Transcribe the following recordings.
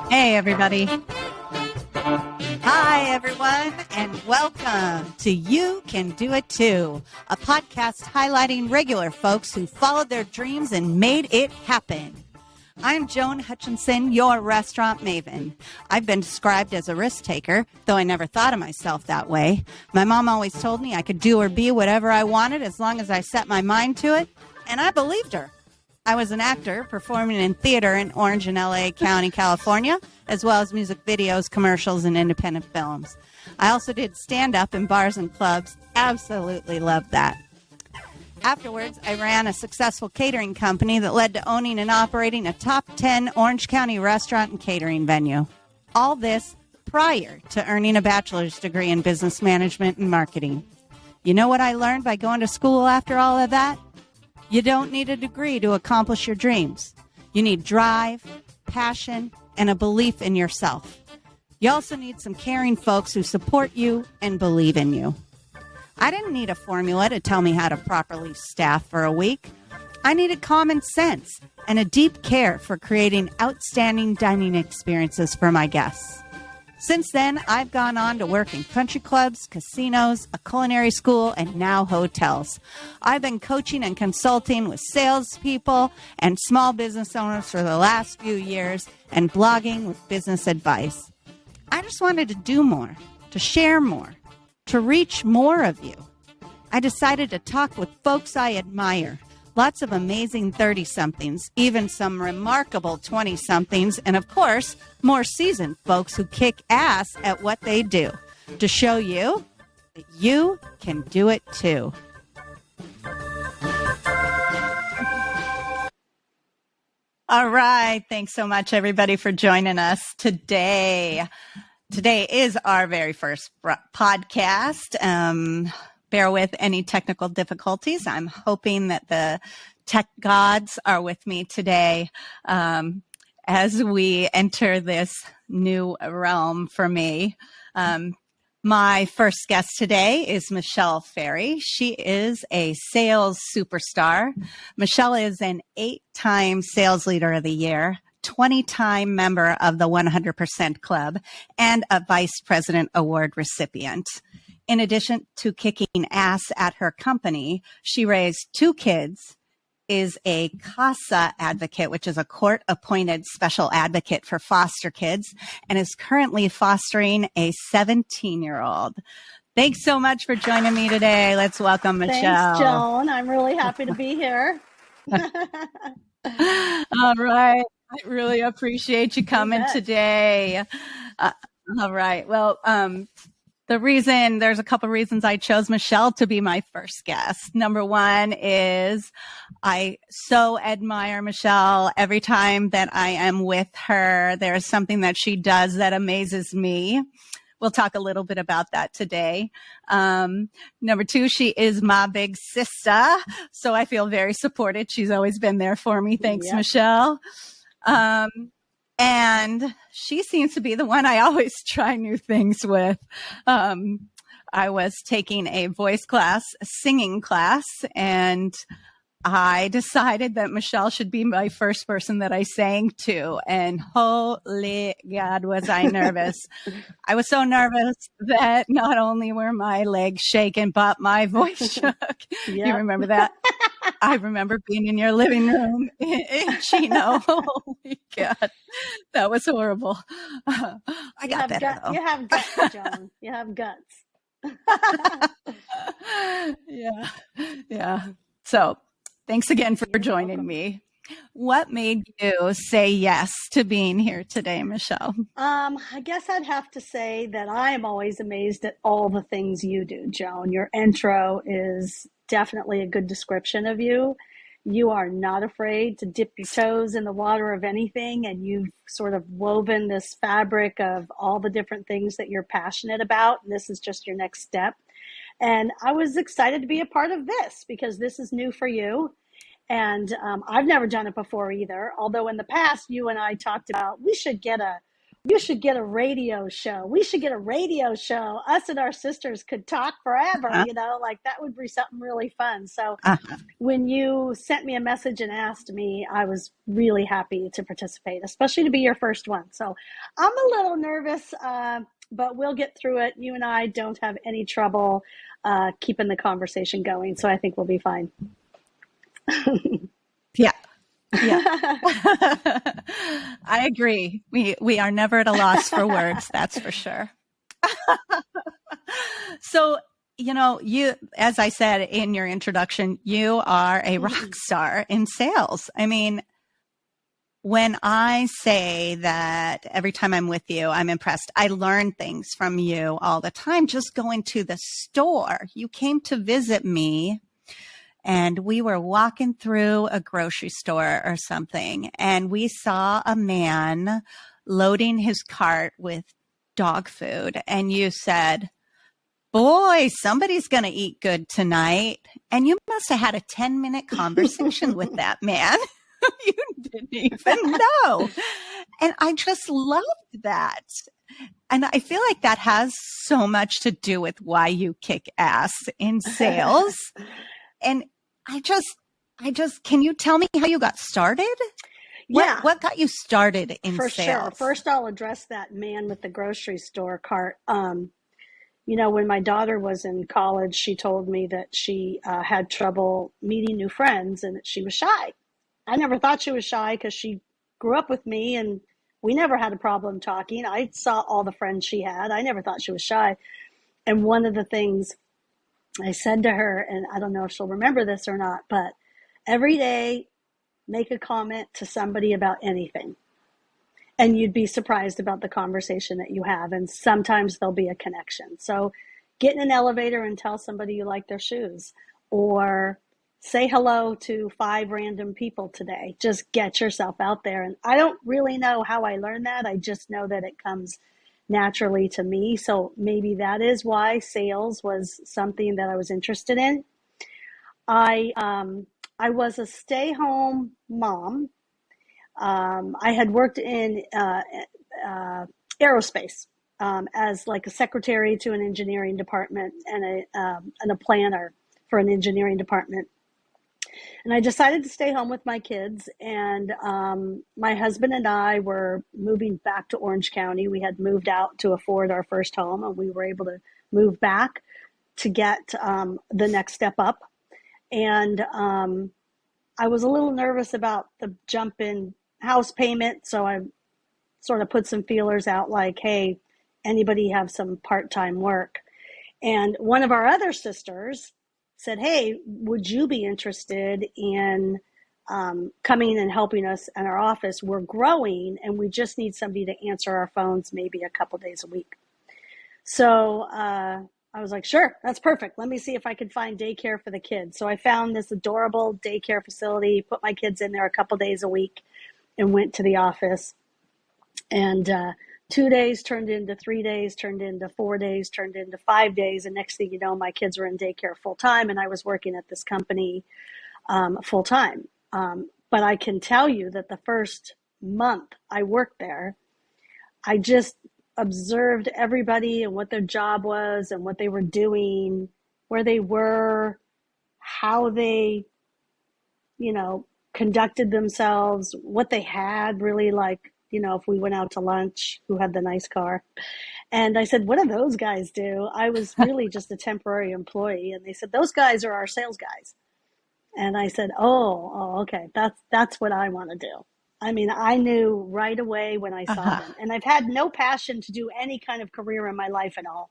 Hey, everybody. Hi, everyone, and welcome to You Can Do It Too, a podcast highlighting regular folks who followed their dreams and made it happen. I'm Joan Hutchinson, your restaurant maven. I've been described as a risk taker, though I never thought of myself that way. My mom always told me I could do or be whatever I wanted as long as I set my mind to it, and I believed her. I was an actor performing in theater in Orange and LA County, California, as well as music videos, commercials, and independent films. I also did stand-up in bars and clubs. Absolutely loved that. Afterwards, I ran a successful catering company that led to owning and operating a top 10 Orange County restaurant and catering venue. All this prior to earning a bachelor's degree in business management and marketing. You know what I learned by going to school after all of that? You don't need a degree to accomplish your dreams. You need drive, passion, and a belief in yourself. You also need some caring folks who support you and believe in you. I didn't need a formula to tell me how to properly staff for a week. I needed common sense and a deep care for creating outstanding dining experiences for my guests. Since then, I've gone on to work in country clubs, casinos, a culinary school, and now hotels. I've been coaching and consulting with salespeople and small business owners for the last few years and blogging with business advice. I just wanted to do more, to share more, to reach more of you. I decided to talk with folks I admire. Lots of amazing 30-somethings, even some remarkable 20-somethings, and of course, more seasoned folks who kick ass at what they do to show you that you can do it too. All right. Thanks so much, everybody, for joining us today. Today is our very first podcast. Bear with any technical difficulties. I'm hoping that the tech gods are with me today as we enter this new realm for me. My first guest today is Michelle Ferry. She is a sales superstar. Michelle is an 8-time Sales Leader of the Year, 20-time member of the 100% Club, and a Vice President Award recipient. In addition to kicking ass at her company, she raised 2 kids, is a CASA advocate, which is a court-appointed special advocate for foster kids, and is currently fostering a 17-year-old. Thanks so much for joining me today. Let's welcome Michelle. Thanks, Joan. I'm really happy to be here. All right. I really appreciate you coming today. All right. Well, there's a couple reasons I chose Michelle to be my first guest. Number one is I so admire Michelle. Every time that I am with her, there's something that she does that amazes me. We'll talk a little bit about that today. Number two, she is my big sister, so I feel very supported. She's always been there for me. Thanks, Michelle. And she seems to be the one I always try new things with. I was taking a voice class, a singing class, and I decided that Michelle should be my first person that I sang to. And holy God, was I nervous. I was so nervous that not only were my legs shaking, but my voice shook. You remember that? I remember being in your living room in Chino. Holy God, that was horrible. I got better, though. You have guts, Joan. You have guts. Yeah. So thanks again for joining me. What made you say yes to being here today, Michelle? I guess I'd have to say that I am always amazed at all the things you do, Joan. Your intro is definitely a good description of you. You are not afraid to dip your toes in the water of anything, and you've sort of woven this fabric of all the different things that you're passionate about. And this is just your next step. And I was excited to be a part of this because this is new for you. And I've never done it before either. Although in the past, you and I talked about we should get a you should get a radio show. We should get a radio show. Us and our sisters could talk forever, like that would be something really fun. So Uh-huh. when you sent me a message and asked me, I was really happy to participate, especially to be your first one. So I'm a little nervous, but we'll get through it. You and I don't have any trouble keeping the conversation going. So I think we'll be fine. Yeah. Yeah. I agree. We are never at a loss for words, that's for sure. So, you, as I said in your introduction, you are a rock star in sales. I mean, when I say that every time I'm with you, I'm impressed. I learn things from you all the time, just going to the store. You came to visit me, and we were walking through a grocery store or something, and we saw a man loading his cart with dog food. And you said, boy, somebody's going to eat good tonight. And you must have had a 10-minute conversation with that man. You didn't even know. And I just loved that. And I feel like that has so much to do with why you kick ass in sales. And I just, can you tell me how you got started? Yeah. What got you started in For sales? sure. First, I'll address that man with the grocery store cart. When my daughter was in college, she told me that she had trouble meeting new friends and that she was shy. I never thought she was shy because she grew up with me and we never had a problem talking. I saw all the friends she had. I never thought she was shy. And one of the things I said to her, and I don't know if she'll remember this or not, but every day make a comment to somebody about anything. And you'd be surprised about the conversation that you have. And sometimes there'll be a connection. So get in an elevator and tell somebody you like their shoes, or say hello to 5 random people today. Just get yourself out there. And I don't really know how I learned that. I just know that it comes naturally to me. So maybe that is why sales was something that I was interested in. I was a stay-home mom. I had worked in aerospace as like a secretary to an engineering department and a planner for an engineering department. And I decided to stay home with my kids. And my husband and I were moving back to Orange County. We had moved out to afford our first home, and we were able to move back to get the next step up. And I was a little nervous about the jump in house payment. So I sort of put some feelers out like, hey, anybody have some part-time work? And one of our other sisters said, hey, would you be interested in coming and helping us in our office? We're growing and we just need somebody to answer our phones maybe a couple days a week. So I was like, sure, that's perfect. Let me see if I can find daycare for the kids. So I found this adorable daycare facility, put my kids in there a couple days a week and went to the office. And 2 days turned into 3 days, turned into 4 days, turned into 5 days. And next thing you know, my kids were in daycare full time and I was working at this company full time. But I can tell you that the first month I worked there, I just observed everybody and what their job was and what they were doing, where they were, how they, conducted themselves, what they had really like, if we went out to lunch, who had the nice car. And I said, what do those guys do? I was really just a temporary employee. And they said, those guys are our sales guys. And I said, oh, okay. That's what I want to do. I mean, I knew right away when I saw them. And I've had no passion to do any kind of career in my life at all.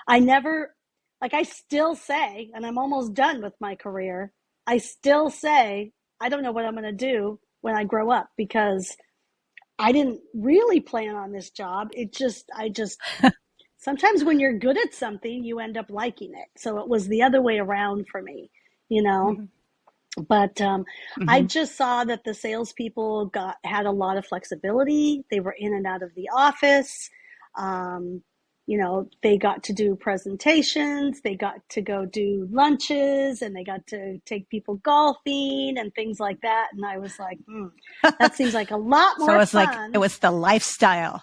I never, I still say, and I'm almost done with my career, I still say, I don't know what I'm going to do when I grow up because I didn't really plan on this job. Sometimes when you're good at something, you end up liking it. So it was the other way around for me, Mm-hmm. But I just saw that the salespeople had a lot of flexibility. They were in and out of the office. They got to do presentations. They got to go do lunches, and they got to take people golfing and things like that. And I was like, that seems like a lot more so it was fun. like it was the lifestyle.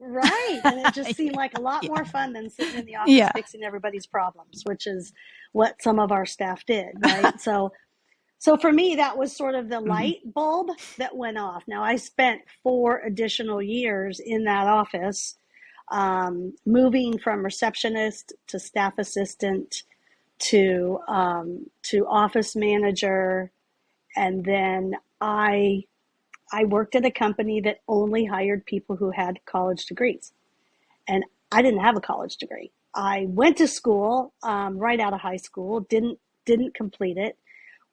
Right. And it just seemed like a lot Yeah. more fun than sitting in the office Yeah. fixing everybody's problems, which is what some of our staff did, right? So for me, that was sort of the Mhm. light bulb that went off. Now, I spent 4 additional years in that office, moving from receptionist to staff assistant to office manager, and then I worked at a company that only hired people who had college degrees, and I didn't have a college degree. I went to school right out of high school, didn't complete it.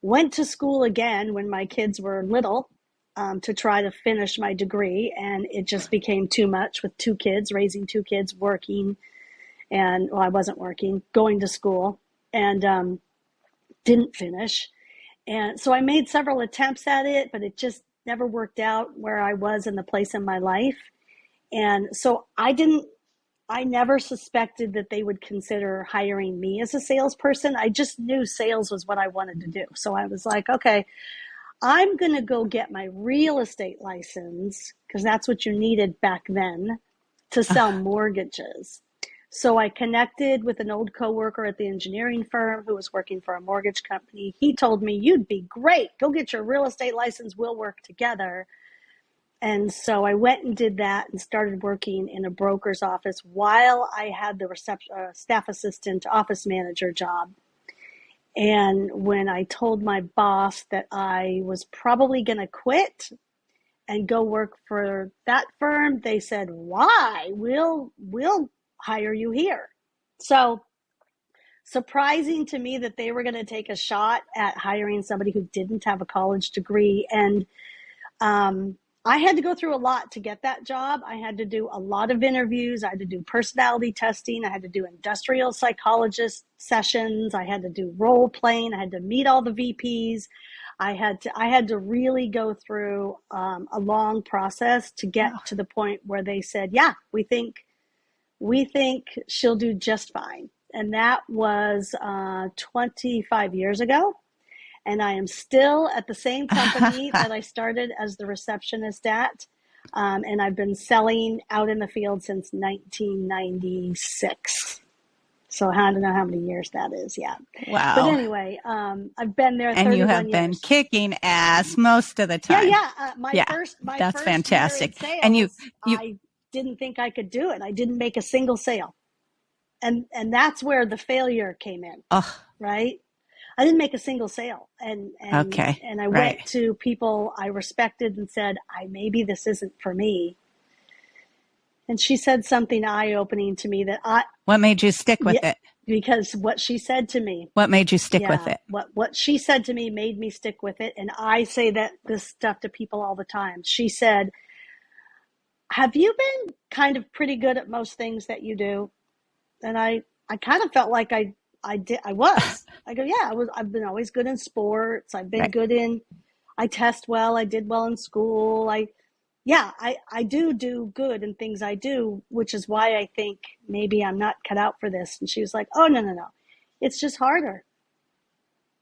Went to school again when my kids were little, to try to finish my degree, and it just became too much with 2 kids, raising 2 kids, working, and well, I wasn't working, going to school, and didn't finish. And so I made several attempts at it, but it just never worked out where I was in the place in my life. And so I never suspected that they would consider hiring me as a salesperson. I just knew sales was what I wanted to do. So I was like, okay, I'm going to go get my real estate license, because that's what you needed back then, to sell mortgages. So I connected with an old coworker at the engineering firm who was working for a mortgage company. He told me, "You'd be great. Go get your real estate license. We'll work together." And so I went and did that and started working in a broker's office while I had the staff assistant office manager job. And when I told my boss that I was probably going to quit and go work for that firm, they said, "Why? We'll hire you here." So surprising to me that they were going to take a shot at hiring somebody who didn't have a college degree. And I had to go through a lot to get that job. I had to do a lot of interviews. I had to do personality testing. I had to do industrial psychologist sessions. I had to do role playing. I had to meet all the VPs. I had to really go through a long process to get to the point where they said, "Yeah, we think she'll do just fine." And that was 25 years ago. And I am still at the same company that I started as the receptionist at. And I've been selling out in the field since 1996. So I don't know how many years that is yet. Wow. But anyway, I've been there 31 and years. you have been kicking ass most of the time. Yeah. My first fantastic. Year in sales, And you I didn't think I could do it. I didn't make a single sale. And that's where the failure came in, right? I didn't make a single sale. And I went to people I respected and said, maybe this isn't for me. And she said something eye-opening to me what made you stick with it? Because what she said to me. What made you stick with it? What she said to me made me stick with it. And I say this stuff to people all the time. She said, "Have you been kind of pretty good at most things that you do?" And I kind of felt like I was. I go, "Yeah, I've been always good in sports. I've been good I test well. I did well in school. I do good in things I do, which is why I think maybe I'm not cut out for this." And she was like, "Oh, no. It's just harder.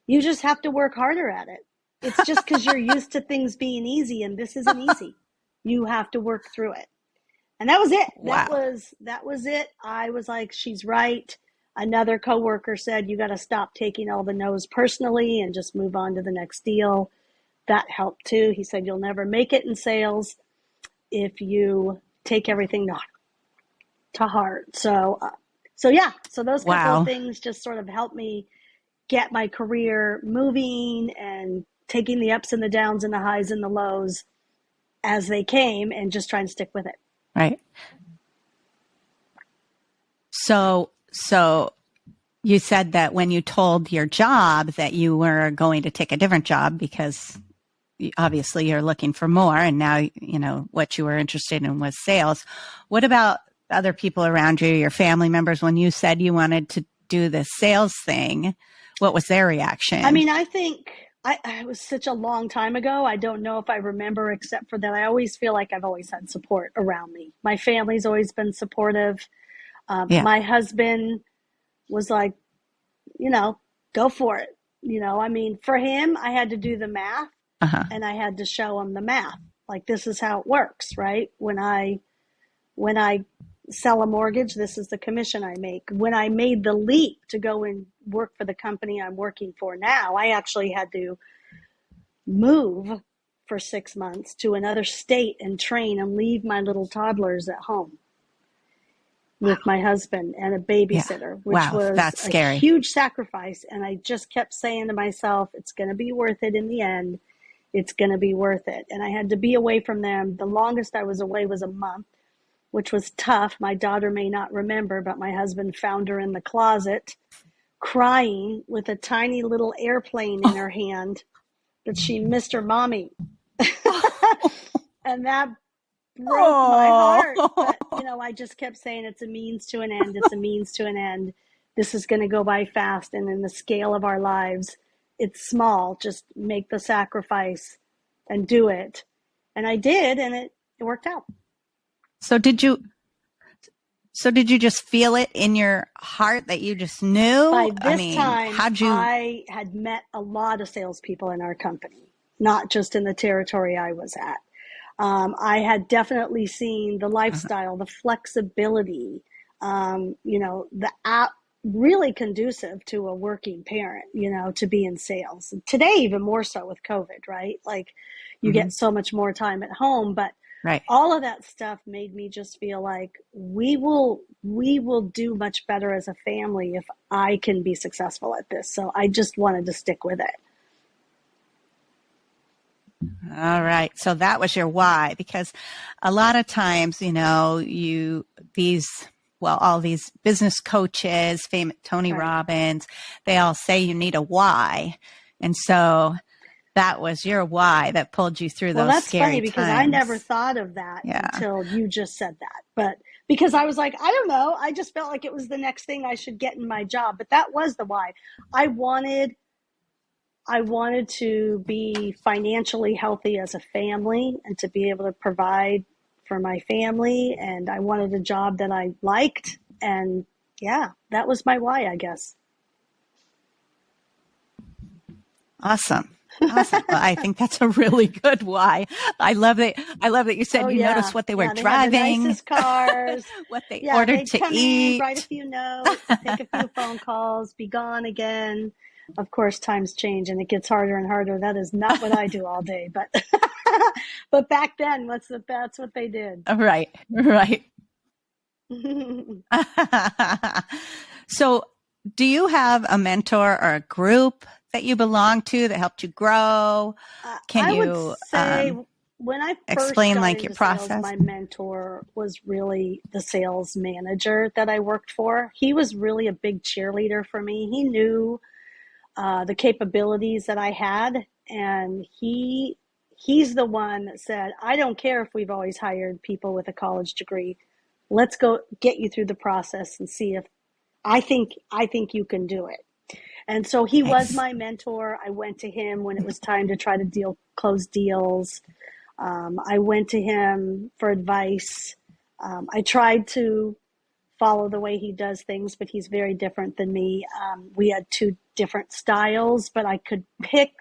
You just have to work harder at it. It's just because you're used to things being easy, and this isn't easy. You have to work through it." And that was it. Wow. That was it. I was like, she's right. Another coworker said, "You got to stop taking all the no's personally and just move on to the next deal." That helped too. He said, "You'll never make it in sales if you take everything to heart." So those couple of things just sort of helped me get my career moving and taking the ups and the downs and the highs and the lows as they came and just trying to stick with it. Right. So you said that when you told your job that you were going to take a different job because obviously you're looking for more, and now, what you were interested in was sales. What about other people around you, your family members, when you said you wanted to do the sales thing? What was their reaction? I mean, I think it was such a long time ago. I don't know if I remember, except for that I always feel like I've always had support around me. My family's always been supportive. My husband was like, go for it. I mean, for him, I had to do the math and I had to show him the math. Like, this is how it works, right? When I When I sell a mortgage, this is the commission I make. When I made the leap to go and work for the company I'm working for now, I actually had to move for 6 months to another state and train and leave my little toddlers at home with my husband and a babysitter, which was That's a scary. huge sacrifice. And I just kept saying to myself, it's going to be worth it in the end. It's going to be worth it. And I had to be away from them. The longest I was away was a month, which was tough. My daughter may not remember, but my husband found her in the closet crying with a tiny little airplane in her hand that she missed her mommy. And that broke my heart. But, I just kept saying it's a means to an end. It's a means to an end. This is going to go by fast. And in the scale of our lives, it's small. Just make the sacrifice and do it. And I did, and it worked out. So did you just feel it in your heart that you just knew? By this time, I had met a lot of salespeople in our company, not just in the territory I was at. I had definitely seen the lifestyle, the flexibility, the app really conducive to a working parent, to be in sales. Today, even more so with COVID, right? Like you get so much more time at home, but all of that stuff made me just feel like we will do much better as a family if I can be successful at this. So I just wanted to stick with it. All right. So that was your why, because a lot of times, all these business coaches, famous Tony Robbins, they all say you need a why. And so that was your why that pulled you through those scary times. Well, that's funny because I never thought of that until you just said that. But because I was like, I don't know. I just felt like it was the next thing I should get in my job. But that was the why. I wanted to be financially healthy as a family and to be able to provide for my family. And I wanted a job that I liked. And that was my why, I guess. Awesome. Well, I think that's a really good why. I love that you said you noticed what they were driving, they had the nicest cars, what they ordered to eat, write a few notes, take a few phone calls, be gone again. Of course, times change and it gets harder and harder. That is not what I do all day, but but back then, that's what they did. Right. So, do you have a mentor or a group that you belong to that helped you grow? I would say when I first explain got like into your process? Sales, my mentor was really the sales manager that I worked for. He was really a big cheerleader for me. He knew the capabilities that I had, and he's the one that said, I don't care if we've always hired people with a college degree. Let's go get you through the process and see if I think you can do it. And so he was my mentor. I went to him when it was time to try to close deals. I went to him for advice. I tried to follow the way he does things, but he's very different than me. We had two different styles, but I could pick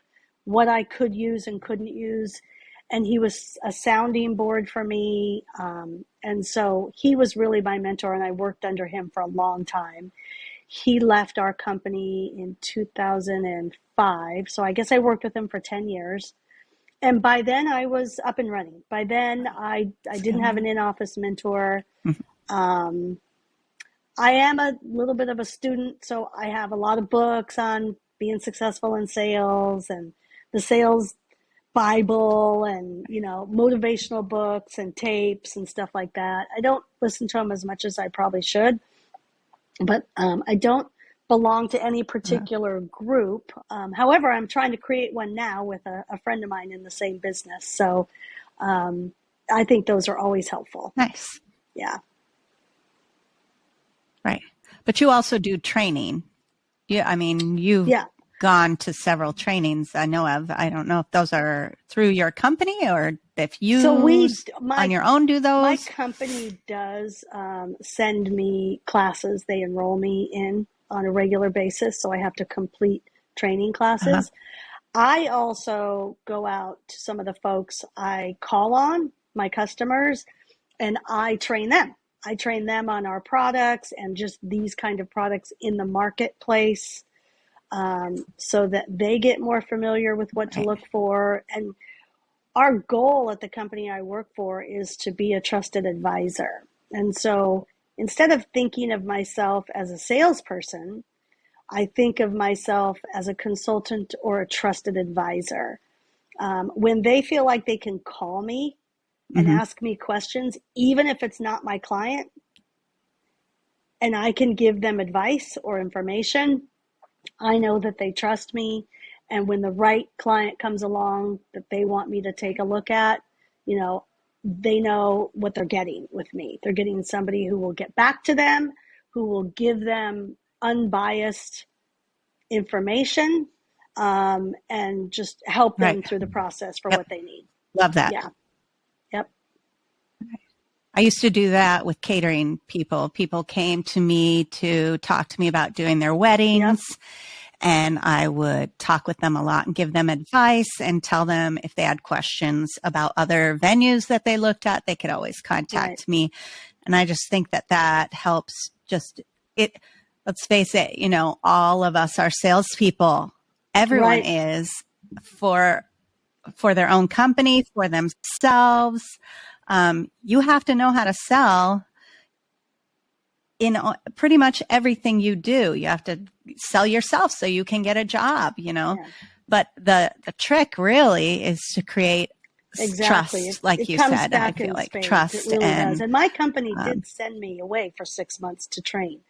what I could use and couldn't use. And he was a sounding board for me. And so he was really my mentor, and I worked under him for a long time. He left our company in 2005. So I guess I worked with him for 10 years. And by then I was up and running. By then I didn't have an in-office mentor. I am a little bit of a student, so I have a lot of books on being successful in sales and the sales Bible and, motivational books and tapes and stuff like that. I don't listen to them as much as I probably should, but I don't belong to any particular group. However, I'm trying to create one now with a friend of mine in the same business. So I think those are always helpful. Nice. Yeah. Right. But you also do training. You've gone to several trainings I know of. I don't know if those are through your company or if you on your own do those. My company does send me classes they enroll me in on a regular basis, so I have to complete training classes. I also go out to some of the folks I call on, my customers, and I train them. I train them on our products and just these kind of products in the marketplace, so that they get more familiar with what to Right. look for. And our goal at the company I work for is to be a trusted advisor. And so instead of thinking of myself as a salesperson, I think of myself as a consultant or a trusted advisor. When they feel like they can call me and Mm-hmm. ask me questions, even if it's not my client, and I can give them advice or information, I know that they trust me. And when the right client comes along that they want me to take a look at, you know, they know what they're getting with me. They're getting somebody who will get back to them, who will give them unbiased information, and just help them Right. through the process for Yep. what they need. Love that. Yeah. Yep. I used to do that with catering people. People came to me to talk to me about doing their weddings. Yep. And I would talk with them a lot and give them advice and tell them if they had questions about other venues that they looked at, they could always contact me. And I just think that that helps just it. Let's face it, you know, all of us are salespeople. Everyone is for their own company, for themselves. You have to know how to sell in pretty much everything you do. You have to sell yourself so you can get a job, you know. Yeah. But the trick really is to create Exactly. trust, like It you comes said. I back feel in like spades. It trust really does. and And my company did send me away for 6 months to train.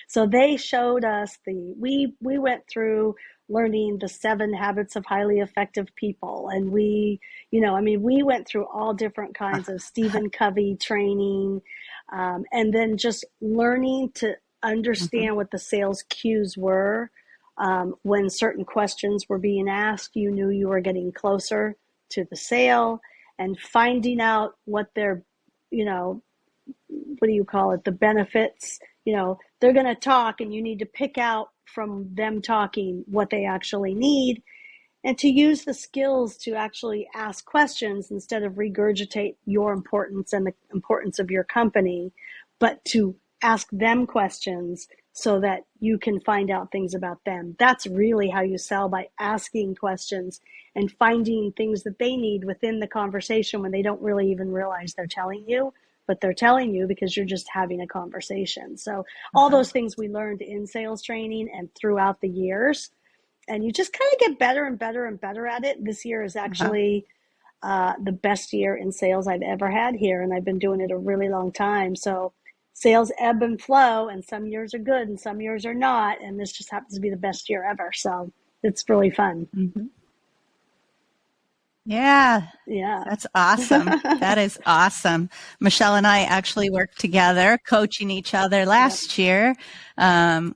So they showed us we went through learning the 7 habits of highly effective people. And we, you know, I mean, we went through all different kinds of Stephen Covey training, and then just learning to mhm, understand what the sales cues were. When certain questions were being asked, you knew you were getting closer to the sale, and finding out what their, you know, what do you call it, the benefits. You know, they're going to talk and you need to pick out from them talking what they actually need, and to use the skills to actually ask questions instead of regurgitate your importance and the importance of your company, but to ask them questions so that you can find out things about them. That's really how you sell, by asking questions and finding things that they need within the conversation when they don't really even realize they're telling you, but they're telling you because you're just having a conversation. So all uh-huh, those things we learned in sales training and throughout the years, and you just kind of get better and better and better at it. This year is uh-huh. actually the best year in sales I've ever had here, and I've been doing it a really long time. So sales ebb and flow, and some years are good and some years are not, and this just happens to be the best year ever. So it's really fun. Mhm. Yeah, Yeah. that's awesome. That is awesome. Michelle and I actually worked together, coaching each other Yep. last year and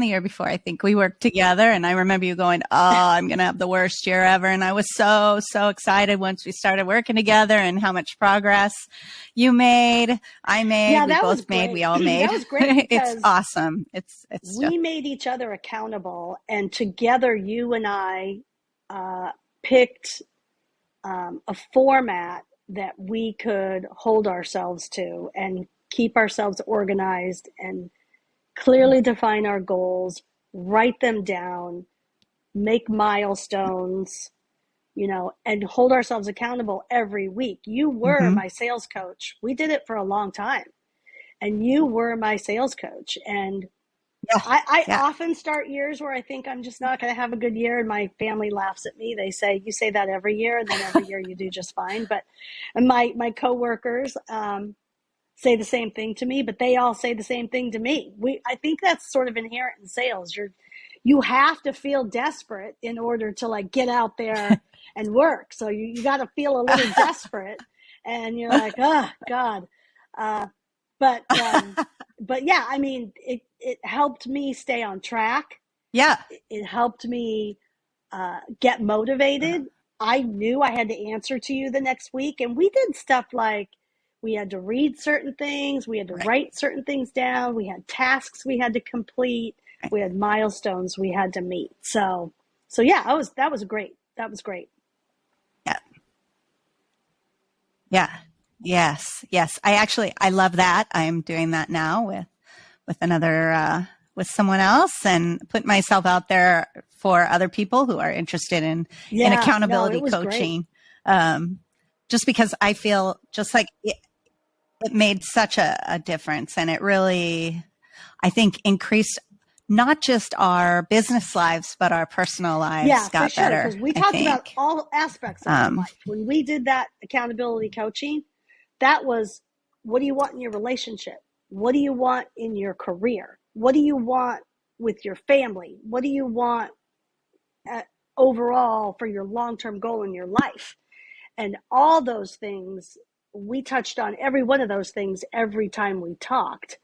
the year before. I think we worked together, and I remember you going, "Oh, I'm going to have the worst year ever." And I was so excited once we started working together, and how much progress you made, I made, Yeah, we that was both made, we great. all made. That was great It's because awesome. It's stuff. we made each other accountable, and together you and I picked a format that we could hold ourselves to and keep ourselves organized and clearly define our goals, write them down, make milestones, you know, and hold ourselves accountable every week. You were Mm-hmm. my sales coach. We did it for a long time, and you were my sales coach. And Yeah, I yeah. often start years where I think I'm just not going to have a good year, and my family laughs at me. They say, "You say that every year, and then every year you do just fine." But and my coworkers say the same thing to me, but they all say the same thing to me. I think that's sort of inherent in sales. You have to feel desperate in order to like get out there and work. So you got to feel a little desperate, and you're like, oh God. Uh, but but yeah, I mean, it helped me stay on track. Yeah. It helped me get motivated. I knew I had to answer to you the next week, and we did stuff like we had to read certain things, we had to Right. write certain things down, we had tasks we had to complete, Right. we had milestones we had to meet. So yeah, that was great. That was great. Yeah. Yeah. Yes. Yes. I love that. I'm doing that now with with someone else, and put myself out there for other people who are interested in Yeah, no, it accountability was great. coaching. Um, just because I feel just like it made such a difference, and it really, I think, increased not just our business lives, but our personal lives Yeah, for got sure. better, Because we I talked about think. all aspects of our Um, life. When we did that accountability coaching, that was, what do you want in your relationship? What do you want in your career? What do you want with your family? What do you want uh overall for your long term goal in your life? And all those things, we touched on every one of those things every time we talked.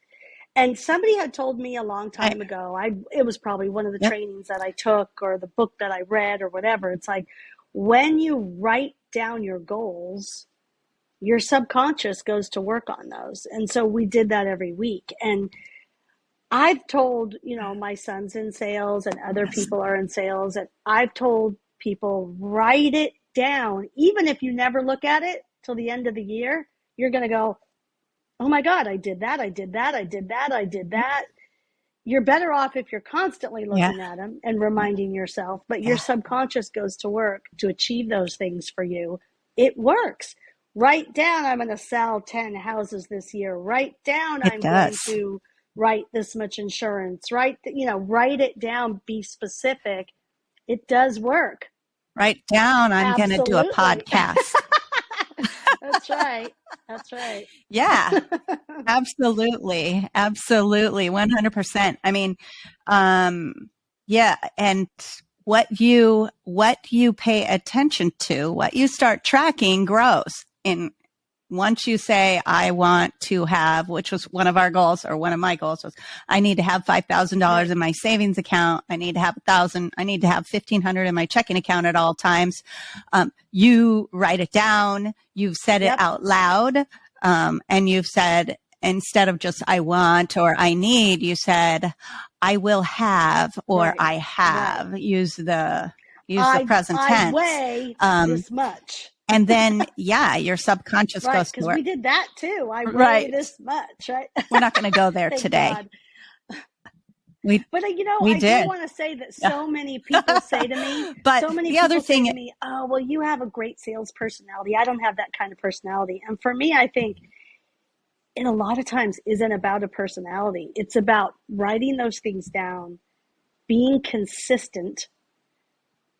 And somebody had told me a long right. time ago, it was probably one of the Yep. trainings that I took or the book that I read or whatever. It's like, when you write down your goals, your subconscious goes to work on those. And so we did that every week. And I've told, my son's in sales and other Yes. people are in sales, and I've told people, write it down. Even if you never look at it till the end of the year, you're going to go, oh my God, I did that. I did that. I did that. I did that. You're better off if you're constantly Yeah. looking at them and reminding yourself, but your Yeah. subconscious goes to work to achieve those things for you. It works. Write down, I'm going to sell 10 houses this year. Write down, It I'm going does. to write this much insurance. Write it down, be specific. It does work. Write down, I'm going to do a Absolutely. podcast. That's right. That's right. Yeah. Absolutely. Absolutely. 100%. I mean, yeah. And what you pay attention to, what you start tracking grows. In once you say, I want to have, which was one of our goals, or one of my goals was, I need to have $5,000 Right. in my savings account. I need to have 1,000. I need to have 1,500 in my checking account at all times. You write it down. You've said it Yep. out loud. And you've said, instead of just I want or I need, you said I will have or Right. I Right. have. Use the I present I tense. weigh Um, this much. and then, yeah, your subconscious Right, goes to because work. we did that too. I weigh Right. this much, right? We're not going to go there Thank today. God. We But we I do did. want to say that Yeah. so many people say to me, But the other thing, "Oh, well, you have a great sales personality. I don't have that kind of personality." And for me, I think it a lot of times isn't about a personality. It's about writing those things down, being consistent,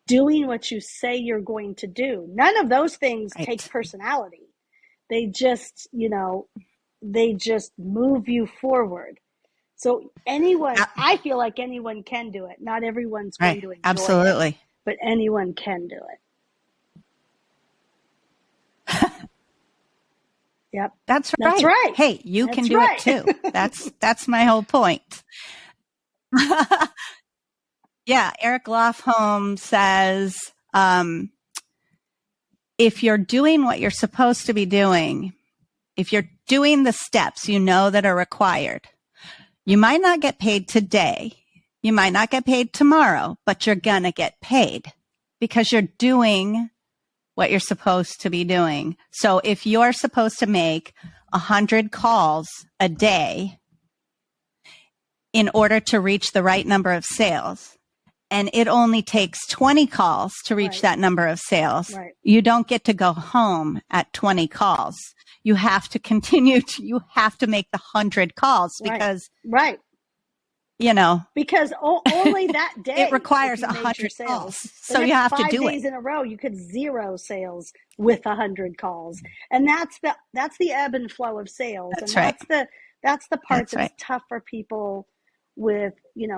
doing what you say you're going to do. None of those things take right, personality. They just, they just move you forward. So I feel like anyone can do it. Not everyone's right, going to enjoy it, absolutely. but anyone can do it. Yep. That's That's right. right. Hey, you can That's do it right. too. That's my whole point. Yeah, Eric Lofholm says, if you're doing what you're supposed to be doing, if you're doing the steps you know that are required, you might not get paid today. You might not get paid tomorrow, but you're going to get paid because you're doing what you're supposed to be doing. So if you're supposed to make 100 calls a day in order to reach the right number of sales, and it only takes 20 calls to reach Right. that number of sales, Right. you don't get to go home at 20 calls. You have to you have to make the 100 calls because, Right. you know, Because only that it day, if requires you made your 100 calls. sales, the So you next have to five do it. days in a row, you could zero sales with 100 calls, and that's the ebb and flow of sales, and That's right. that's the part That's that's right. tough for people with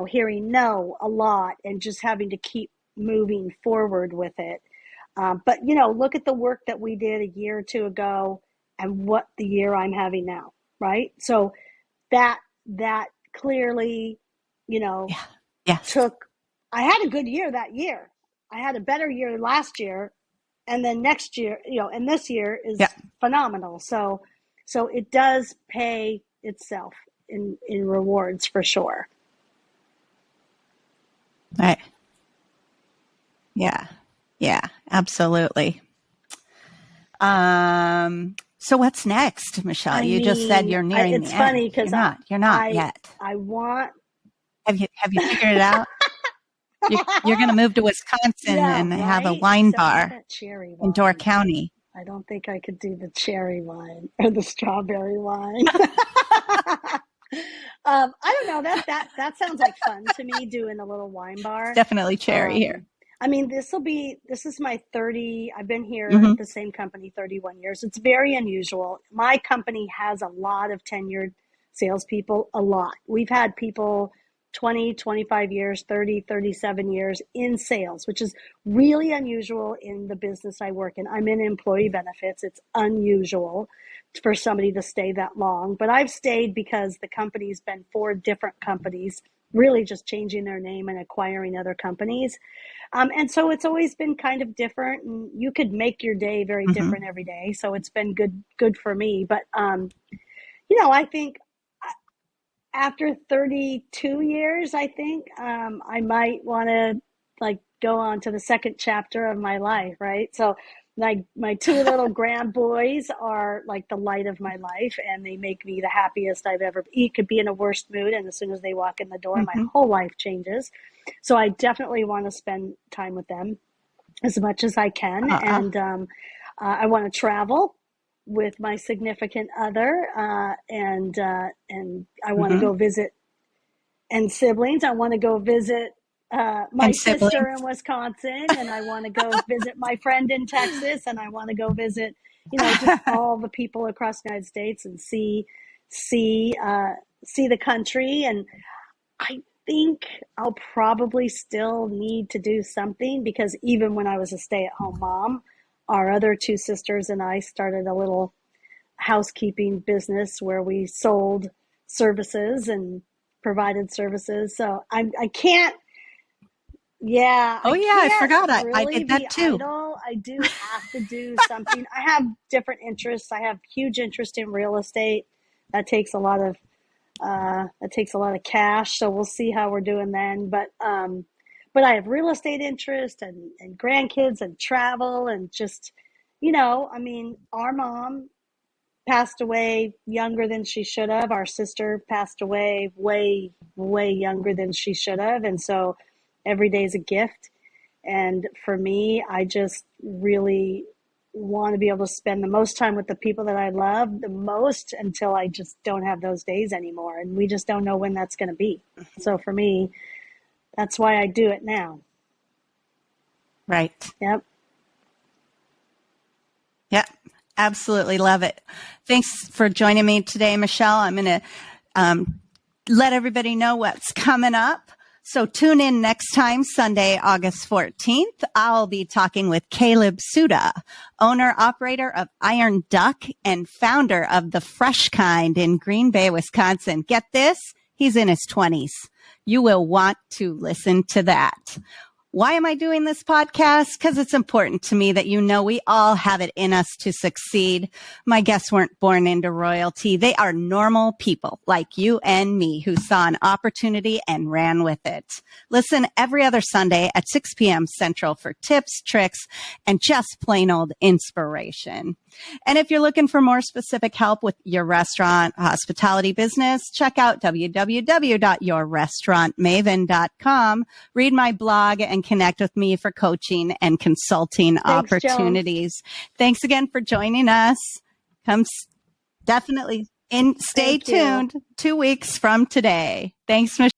hearing no a lot and just having to keep moving forward with it. But look at the work that we did a year or two ago, and what the year I'm having now, right? So that clearly, you know, Yeah. Yes. took, I had a good year that year. I had a better year last year, and then next year, and this year Yeah. is phenomenal. So it does pay itself in rewards for sure. Right. Yeah. Yeah. Absolutely. So what's next, Michelle? You just said you're nearing the end. It's funny because you're not yet. I want. Have you figured it out? You're going to move to Wisconsin and have a wine bar in Door County. I don't think I could do the cherry wine or the strawberry wine. I don't know. That sounds like fun to me, doing a little wine bar. It's definitely cherry here. I mean, this is my 30. I've been here at the same company 31 years. It's very unusual. My company has a lot of tenured salespeople, a lot. We've had people 20, 25 years, 30, 37 years in sales, which is really unusual in the business I work in. I'm in employee benefits. It's unusual for somebody to stay that long, but I've stayed because the company's been 4 different companies, really just changing their name and acquiring other companies. And so it's always been kind of different, and you could make your day very different every day. So it's been good for me. But, I think after 32 years, I think I might want to go on to the second chapter of my life, right? So my 2 little grand boys are like the light of my life, and they make me the happiest I've ever been. You could be in a worse mood, and as soon as they walk in the door, my whole life changes. So I definitely want to spend time with them as much as I can. And I want to travel with my significant other, and I want to go visit, and siblings. I want to go visit my sister in Wisconsin, and I want to go visit my friend in Texas, and I want to go visit, just all the people across the United States and see the country. And I think I'll probably still need to do something, because even when I was a stay-at-home mom, our other 2 sisters and I started a little housekeeping business where we sold services and provided services. So I can't. Yeah. I forgot. Really I did that too. Idle. I do have to do something. I have different interests. I have huge interest in real estate. That takes a lot of cash. So we'll see how we're doing then. But I have real estate interest and grandkids and travel and just, our mom passed away younger than she should have. Our sister passed away way, way younger than she should have. And so every day is a gift. And for me, I just really want to be able to spend the most time with the people that I love the most until I just don't have those days anymore. And we just don't know when that's going to be. So for me, that's why I do it now. Right. Yep. Absolutely love it. Thanks for joining me today, Michelle. I'm going to let everybody know what's coming up. So tune in next time, Sunday, August 14th. I'll be talking with Caleb Suda, owner, operator of Iron Duck and founder of The Fresh Kind in Green Bay, Wisconsin. Get this? He's in his 20s. You will want to listen to that. Why am I doing this podcast? Because it's important to me that we all have it in us to succeed. My guests weren't born into royalty. They are normal people like you and me who saw an opportunity and ran with it. Listen every other Sunday at 6 p.m. Central for tips, tricks, and just plain old inspiration. And if you're looking for more specific help with your restaurant hospitality business, check out www.yourrestaurantmaven.com. Read my blog and connect with me for coaching and consulting opportunities. Joan. Thanks again for joining us. Definitely stay tuned 2 weeks from today. Thanks, Michelle.